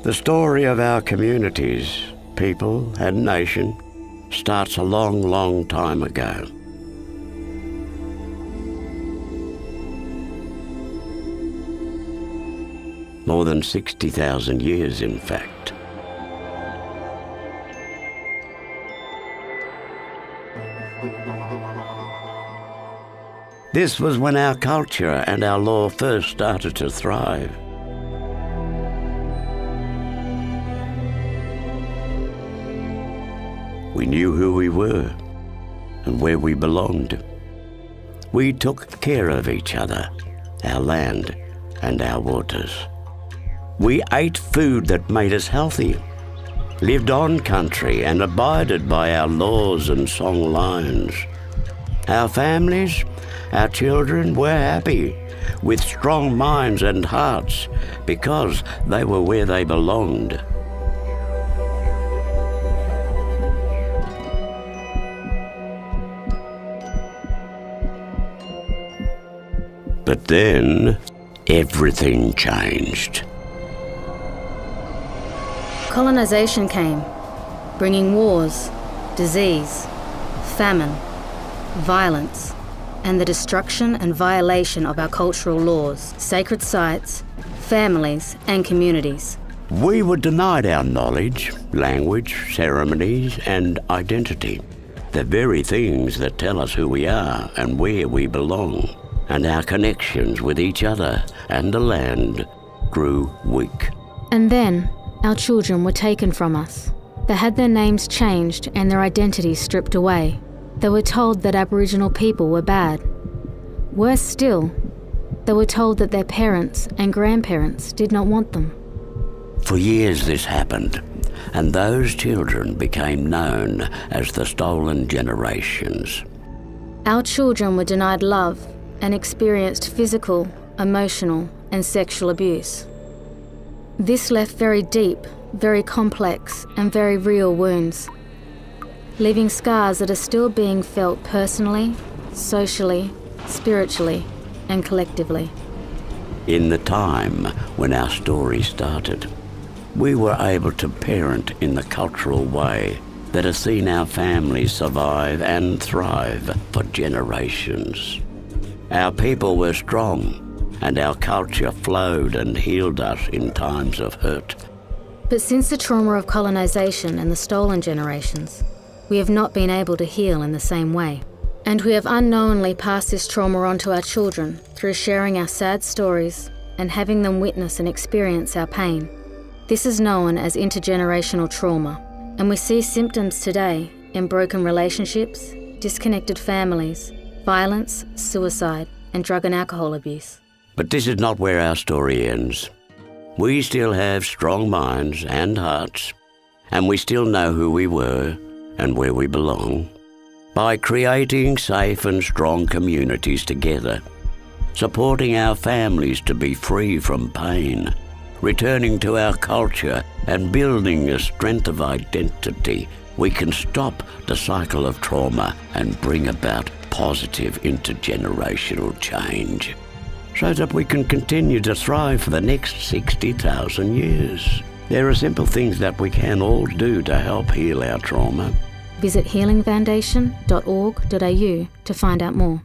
The story of our communities, people and nation starts a long, long time ago. More than 60,000 years, in fact. This was when our culture and our law first started to thrive. We knew who we were and where we belonged. We took care of each other, our land and our waters. We ate food that made us healthy, lived on country and abided by our laws and song lines. Our families, our children were happy, with strong minds and hearts, because they were where they belonged. But then, everything changed. Colonization came, bringing wars, disease, famine, violence, and the destruction and violation of our cultural laws, sacred sites, families, and communities. We were denied our knowledge, language, ceremonies, and identity, the very things that tell us who we are and where we belong. And our connections with each other and the land grew weak. And then, our children were taken from us. They had their names changed and their identities stripped away. They were told that Aboriginal people were bad. Worse still, they were told that their parents and grandparents did not want them. For years this happened, and those children became known as the stolen generations. Our children were denied love and experienced physical, emotional, and sexual abuse. This left very deep, very complex, and very real wounds, leaving scars that are still being felt personally, socially, spiritually, and collectively. In the time when our story started, we were able to parent in the cultural way that has seen our families survive and thrive for generations. Our people were strong, and our culture flowed and healed us in times of hurt. But since the trauma of colonization and the stolen generations, we have not been able to heal in the same way. And we have unknowingly passed this trauma on to our children through sharing our sad stories and having them witness and experience our pain. This is known as intergenerational trauma, and we see symptoms today in broken relationships, disconnected families, violence, suicide, and drug and alcohol abuse. But this is not where our story ends. We still have strong minds and hearts, and we still know who we were and where we belong. By creating safe and strong communities together, supporting our families to be free from pain, returning to our culture and building a strength of identity, we can stop the cycle of trauma and bring about positive intergenerational change so that we can continue to thrive for the next 60,000 years. There are simple things that we can all do to help heal our trauma. Visit healingfoundation.org.au to find out more.